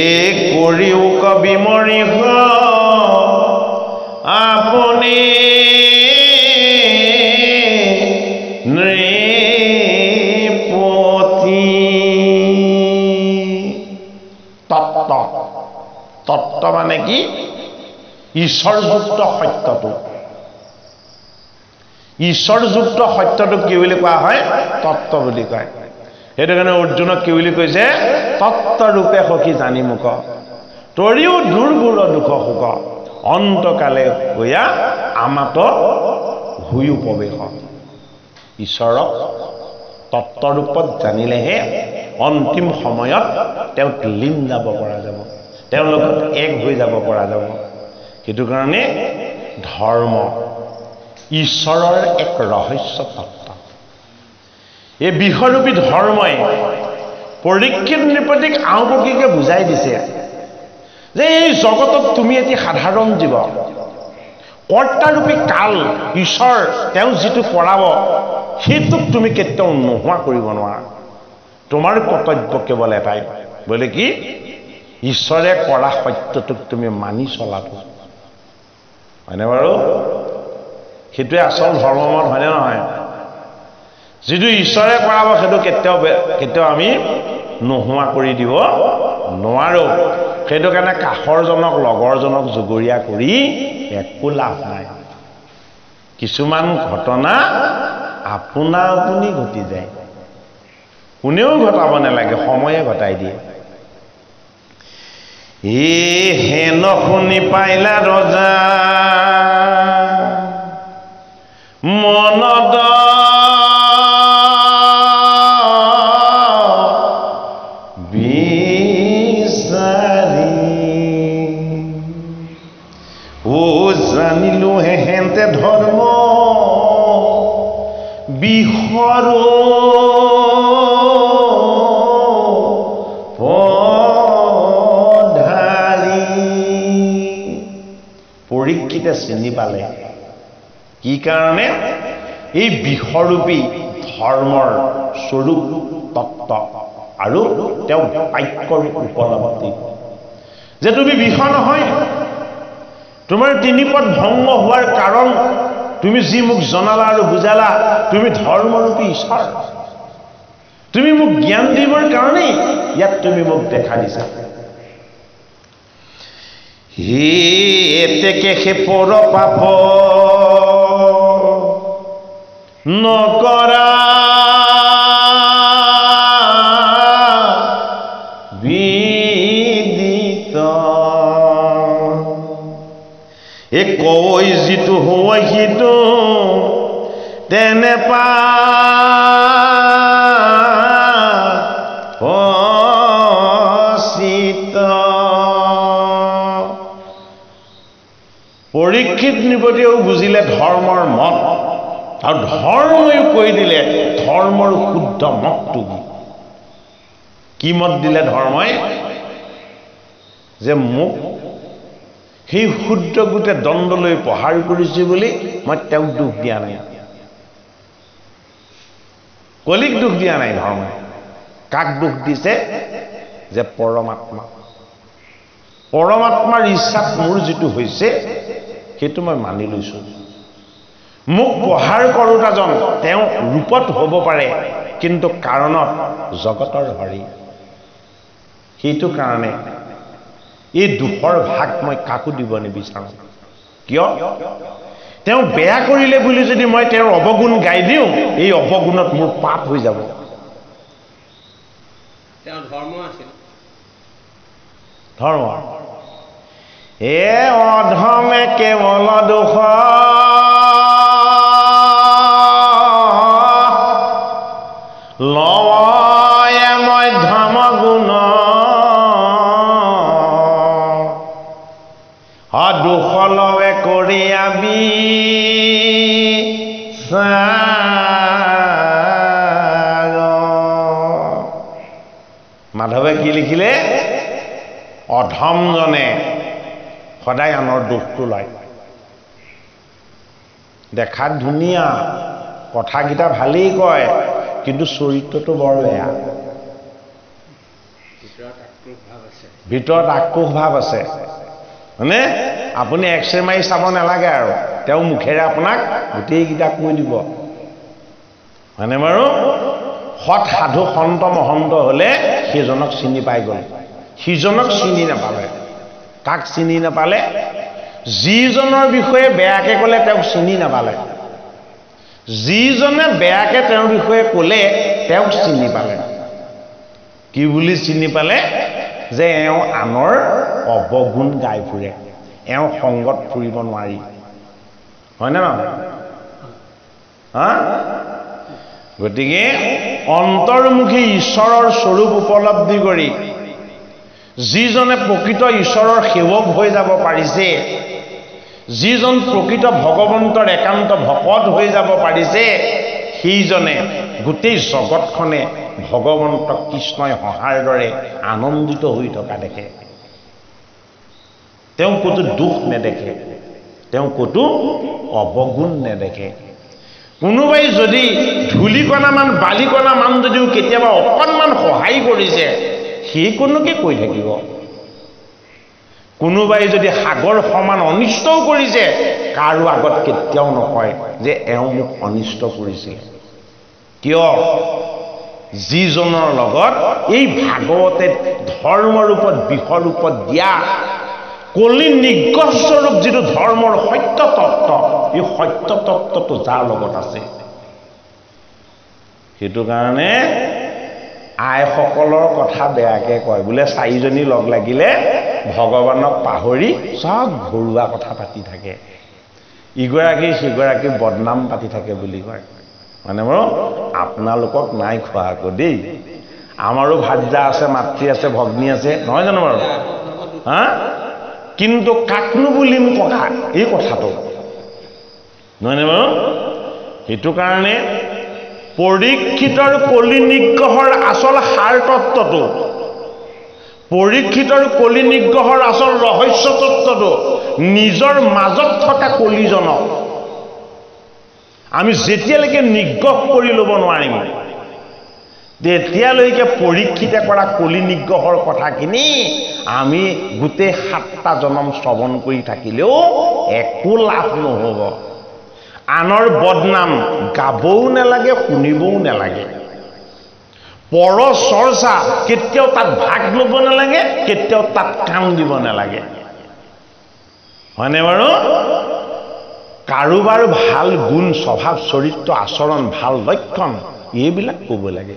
এই কৰিও কবি মৰিহ আপুনি তত্ত্ব মানে কি ঈশ্বৰযুক্ত সত্যটো ঈশ্বৰযুক্ত সত্যটোক কি বুলি কোৱা হয় তত্ত্ব বুলি কয় সেইটো কাৰণে অৰ্জুনক কি বুলি কৈছে তত্ত্বৰূপে সখী জানি মুখ তৰিও দুৰ্গুৰ দুখ সুখ অন্তকালে হৈয়া আমাত হুই উপবেশ ঈশ্বৰক তত্ত্বৰূপত জানিলেহে অন্তিম সময়ত তেওঁক লীন যাব পৰা যাব তেওঁৰ লগত এক হৈ যাব পৰা যাব সেইটো কাৰণে ধৰ্ম ঈশ্বৰৰ এক ৰহস্য তত্ত্ব এই বিষৰূপী ধৰ্মই পৰীক্ষিত নৃপতিক আওপকীকে বুজাই দিছে যে এই জগতত তুমি এটি সাধাৰণ জীৱ কৰ্তাৰূপী কাল ঈশ্বৰ তেওঁ যিটো কৰাব সেইটোক তুমি কেতিয়াও নোহোৱা কৰিব নোৱাৰা তোমাৰ কৰ্তব্য কেৱল এটাই বোলে কি ঈশ্বৰে কৰা সত্যটোক তুমি মানি চলাটো হয়নে বাৰু সেইটোৱে আচল ধৰ্মমত হয়নে নহয় যিটো ঈশ্বৰে কৰাব সেইটো কেতিয়াও আমি নোহোৱা কৰি দিব নোৱাৰো সেইটো কাৰণে কাষৰজনক লগৰজনক জগৰীয়া কৰি একো লাভ নাই কিছুমান ঘটনা আপোনা আপুনি ঘটি যায় কোনেও ঘটাব নালাগে সময়ে ঘটাই দিয়ে এ হেন শুনি পাইলা ৰজা মনদ বিচাৰি ও জানিলো হেহেন্তে ধৰ্ম বিহৰো পৰীক্ষিতে চিনি পালে কি কাৰণে এই বিষৰূপী ধৰ্মৰ স্বৰূপ তত্ত্ব আৰু তেওঁ বাক্যৰ উপলব্ধি যে তুমি বিষ নহয় তোমাৰ তিনিপদ ভংগ হোৱাৰ কাৰণ তুমি যি মোক জনালা আৰু বুজালা তুমি ধৰ্মৰূপী ঈশ্বৰ তুমি মোক জ্ঞান দিবৰ কাৰণে ইয়াত তুমি মোক দেখা দিছা হি এতেকে সে পৰ পাপ নকৰা বিদিত এ কৈ যিটো হয় সিটো তেনে পাচিত পৰীক্ষিত নিপতিয়েও বুজিলে ধৰ্মৰ মত আৰু ধৰ্ময়ো কৈ দিলে ধৰ্মৰ শুদ্ধ মতটো কি মত দিলে ধৰ্মই যে মোক সেই শুদ্ধ গোটে দণ্ডলৈ প্ৰহাৰ কৰিছে বুলি মই তেওঁক দুখ দিয়া নাই কলিক দুখ দিয়া নাই ধৰ্মই কাক দুখ দিছে যে পৰমাত্মাৰ ইচ্ছাত মোৰ যিটো হৈছে সেইটো মই মানি লৈছো মোক প্ৰহাৰ কৰোতাজন তেওঁ ৰূপত হ'ব পাৰে কিন্তু কাৰণত জগতৰ হৰি সেইটো কাৰণে এই দুখৰ ভাগ মই কাকো দিব নিবিচাৰোঁ কিয় তেওঁ বেয়া কৰিলে বুলি যদি মই তেওঁৰ অৱগুণ গাই দিওঁ এই অৱগুণত মোৰ পাপ হৈ যাব তেওঁ ধৰ্ম আছিল ধৰ্ম এ অধমে কেৱল দুখ লয় মধ্যম গুণ দুখ লৱে কৰি আবি মাধৱে কি লিখিলে অধমজনে সদায় আনৰ দুখটো লয় দেখাত ধুনীয়া কথাকেইটা ভালেই কয় কিন্তু চৰিত্ৰটো বৰ বেয়া ভিতৰত আক্ৰোশ ভাৱ আছে মানে আপুনি এক্সৰে মাৰি চাব নালাগে আৰু তেওঁ মুখেৰে আপোনাক গোটেইকেইটা কৈ দিব মানে বাৰু সৎ সাধু সন্ত মহন্ত হলে সেইজনক চিনি পাই গ'ল সিজনক চিনি নাপালে কাক চিনি নাপালে যিজনৰ বিষয়ে বেয়াকে ক'লে তেওঁক চিনি নাপালে যিজনে বেয়াকে তেওঁৰ বিষয়ে ক'লে তেওঁক চিনি পালে কি বুলি চিনি পালে যে এওঁ আনৰ অৱগুণ গাই ফুৰে এওঁ সংগত ফুৰিব নোৱাৰি হয় নে নহয় গতিকে অন্তৰ্মুখী ঈশ্বৰৰ স্বৰূপ উপলব্ধি কৰি যিজনে প্ৰকৃত ঈশ্বৰৰ সেৱক হৈ যাব পাৰিছে যিজন প্ৰকৃত ভগৱন্তৰ একান্ত ভকত হৈ যাব পাৰিছে সেইজনে গোটেই জগতখনে ভগৱন্ত কৃষ্ণই সহাৰ দৰে আনন্দিত হৈ থকা দেখে তেওঁ ক'তো দুখ নেদেখে তেওঁ ক'তো অৱগুণ নেদেখে কোনোবাই যদি ধূলিকণামান বালিকণামান যদিও কেতিয়াবা অকণমান সহায় কৰিছে সেই কোনোকে কৈ থাকিব কোনোবাই যদি সাগৰ সমান অনিষ্টও কৰিছে কাৰো আগত কেতিয়াও নকয় যে এওঁ মোক অনিষ্ট কৰিছিল কিয় যিজনৰ লগত এই ভাগৱতে ধৰ্মৰূপত বিষৰূপত দিয়া কলি নিগ্ৰহস্বৰূপ যিটো ধৰ্মৰ সত্য তত্ত্ব এই সত্য তত্ত্বটো যাৰ লগত আছে সেইটো কাৰণে আইসকলৰ কথা বেয়াকে কয় বোলে চাৰিজনী লগ লাগিলে ভগৱানক পাহৰি সব ঘৰুৱা কথা পাতি থাকে ইগৰাকী সিগৰাকী বদনাম পাতি থাকে বুলি কয় মানে বাৰু আপোনালোকক নাই খোৱা আকৌ দেই আমাৰো ভাৰ্যা আছে মাতৃ আছে ভগ্নী আছে নহয় জানো বাৰু হা কিন্তু কাকনো বুলিম কথা এই কথাটো নহয়নে বাৰু সেইটো কাৰণে পৰীক্ষিতৰ কলি নিগ্ৰহৰ আচল সাৰ তত্ত্বটো পৰীক্ষিতৰ কলি নিগ্ৰহৰ আচল ৰহস্য তত্ত্বটো নিজৰ মাজত থকা কলিজনক আমি যেতিয়ালৈকে নিগ্ৰহ কৰি ল'ব নোৱাৰিম তেতিয়ালৈকে পৰীক্ষিতে কৰা কলি নিগ্ৰহৰ কথাখিনি আমি গোটেই 7টা জনম শ্ৰৱণ কৰি থাকিলেও একো লাভ নহ'ব আনৰ বদনাম গাবও নালাগে শুনিবও নালাগে পৰ চৰ্চা কেতিয়াও তাত ভাগ ল'ব নালাগে কেতিয়াও তাত কাম দিব নালাগে হয়নে বাৰু কাৰোবাৰ ভাল গুণ স্বভাৱ চৰিত্ৰ আচৰণ ভাল লক্ষণ এইবিলাক ক'ব লাগে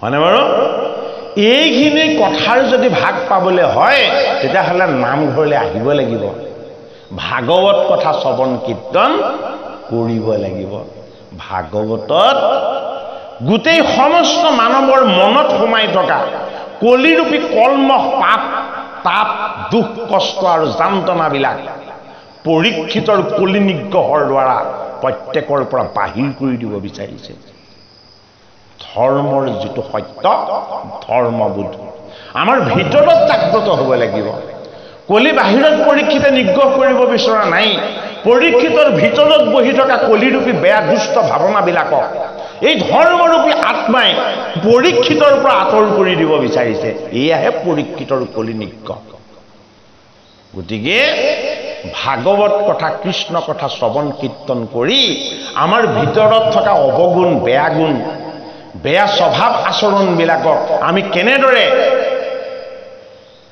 হয়নে বাৰু এইখিনি কথাৰ যদি ভাগ পাবলৈ হয় তেতিয়াহ'লে নামঘৰলৈ আহিব লাগিব ভাগৱত কথা শ্ৰৱণ কীৰ্তন কৰিব লাগিব ভাগৱতত গোটেই সমস্ত মানৱৰ মনত সোমাই থকা কলিৰূপী কলম পাপ তাপ দুখ কষ্ট আৰু যন্ত্ৰণাবিলাক পৰীক্ষিতৰ কলি নিগ্ৰহৰ দ্বাৰা প্ৰত্যেকৰ পৰা বাহিৰ কৰি দিব বিচাৰিছে ধৰ্মৰ যিটো সত্য ধৰ্মবোধ আমাৰ ভিতৰত জাগ্ৰত হ'ব লাগিব কলি বাহিৰত পৰীক্ষিতে নিগ্ৰহ কৰিব বিচৰা নাই পৰীক্ষিতৰ ভিতৰত বহি থকা কলিৰূপী বেয়া দুষ্ট ভাৱনাবিলাকক এই ধৰ্মৰূপী আত্মাই পৰীক্ষিতৰ পৰা আঁতৰ কৰি দিব বিচাৰিছে এয়াহে পৰীক্ষিতৰ কলি নিগ্ৰহ গতিকে ভাগৱত কথা কৃষ্ণ কথা শ্ৰৱণ কীৰ্তন কৰি আমাৰ ভিতৰত থকা অৱগুণ বেয়া গুণ বেয়া স্বভাৱ আচৰণবিলাকক আমি কেনেদৰে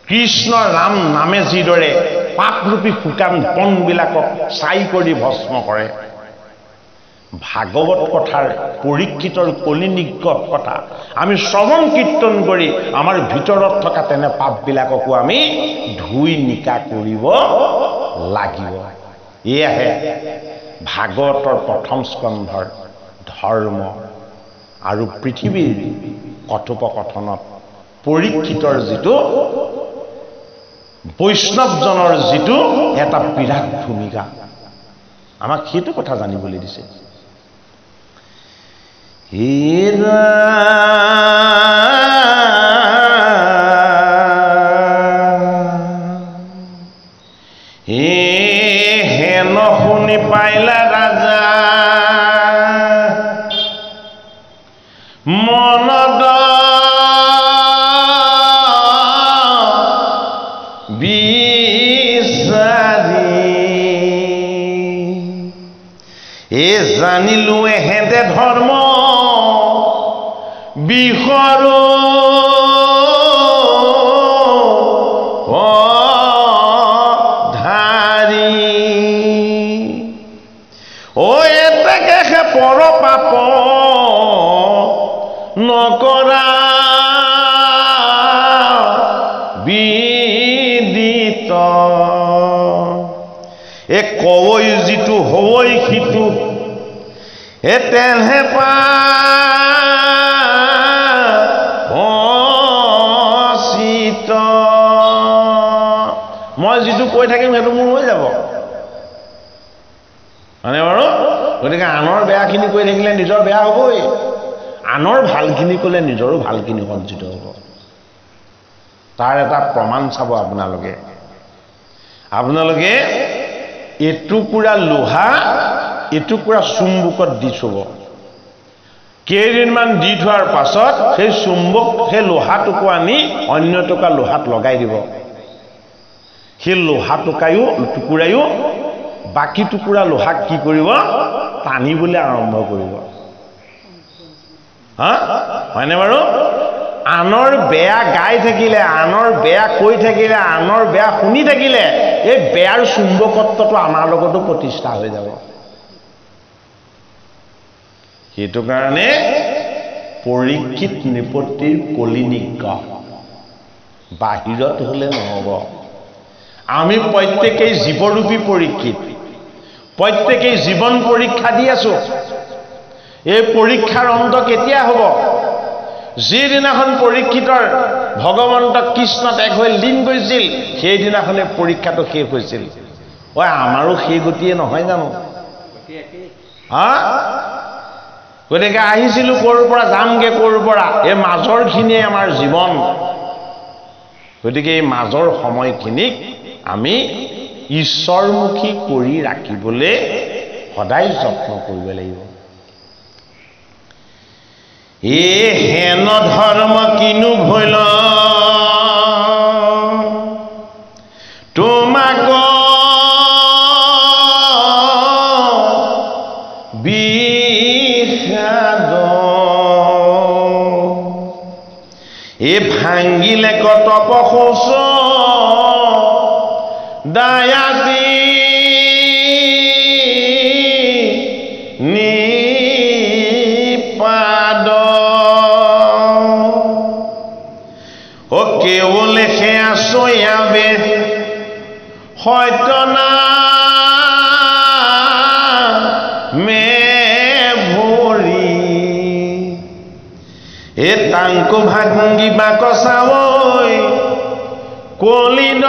কৃষ্ণ ৰাম নামে যিদৰে পাপৰূপী শুকান বনবিলাকক ছাই কৰি ভস্ম কৰে ভাগৱত কথাৰ পৰীক্ষিতৰ কলি নিগ্ৰহ কথা আমি শ্ৰৱণ কীৰ্তন কৰি আমাৰ ভিতৰত থকা তেনে পাপবিলাককো আমি ধুই নিকা কৰিব লাগিব এয়াহে ভাগৱতৰ প্ৰথম স্কন্ধৰ ধৰ্ম আৰু পৃথিৱীৰ কথোপকথনত পৰীক্ষিতৰ যিটো বৈষ্ণৱজনৰ যিটো এটা বিৰাট ভূমিকা আমাক সেইটো কথা জানিবলৈ দিছে হেন শুনি পাইলা ৰাজা মনদ বিচাৰি জানিলো এহেঁতে ধৰ্ম বিষৰো ধাৰি ও এতেকে পৰ পাপ নকৰা বিদিত এ কই যিটো হৈ সিটো এ তেলহে পাচিত মই যিটো কৈ থাকিম সেইটো মোৰ হৈ যাব মানে বাৰু গতিকে আনৰ বেয়াখিনি কৈ থাকিলে নিজৰ বেয়া হ'বই আনৰ ভালখিনি ক'লে নিজৰো ভালখিনি সঞ্চিত হ'ব তাৰ এটা প্ৰমাণ চাব আপোনালোকে এটুকুৰা লোহা এটুকুৰা চুম্বুকত দি থব কেইদিনমান দি থোৱাৰ পাছত সেই চুম্বক সেই লোহাটুকু আনি অন্য টুকুৰা লোহাত লগাই দিব সেই টুকুৰায়ো বাকী টুকুৰা লোহাক কি কৰিব টানিবলৈ আৰম্ভ কৰিব হয়নে বাৰু আনৰ বেয়া গাই থাকিলে আনৰ বেয়া কৈ থাকিলে আনৰ বেয়া শুনি থাকিলে এই বেয়াৰ চুম্বকত্বটো আমাৰ লগতো প্ৰতিষ্ঠা হৈ যাব সেইটো কাৰণে পৰীক্ষিত নিপত্তিৰ কলি নিগ্ৰহ বাহিৰত হলে নহব আমি প্ৰত্যেকেই জীৱৰূপী পৰীক্ষিত প্ৰত্যেকেই জীৱন পৰীক্ষা দি আছো এই পৰীক্ষাৰ অন্ত কেতিয়া হ'ব যিদিনাখন পৰীক্ষিতৰ ভগৱন্ত কৃষ্ণত এক হৈ লীন গৈছিল সেইদিনাখনে পৰীক্ষাটো শেষ হৈছিল আমাৰো সেই গতিয়ে নহয় জানো গতিকে আহিছিলো ক'ৰ পৰা যামগে ক'ৰ পৰা এই মাজৰখিনিয়ে আমাৰ জীৱন গতিকে এই মাজৰ সময়খিনিক আমি ঈশ্বৰমুখী কৰি ৰাখিবলৈ সদায় যত্ন কৰিব লাগিব হেন ধৰ্ম কিনো ভৈল তোমাক বিষাদ ভাঙিলে কত পশোচ দায়াতি নিপাদ ও কেৱল সেয়া চয়াবে সত্যনা মে ভৰি এ তাংকু ভাঙিবা কচাৱৈ কলিদ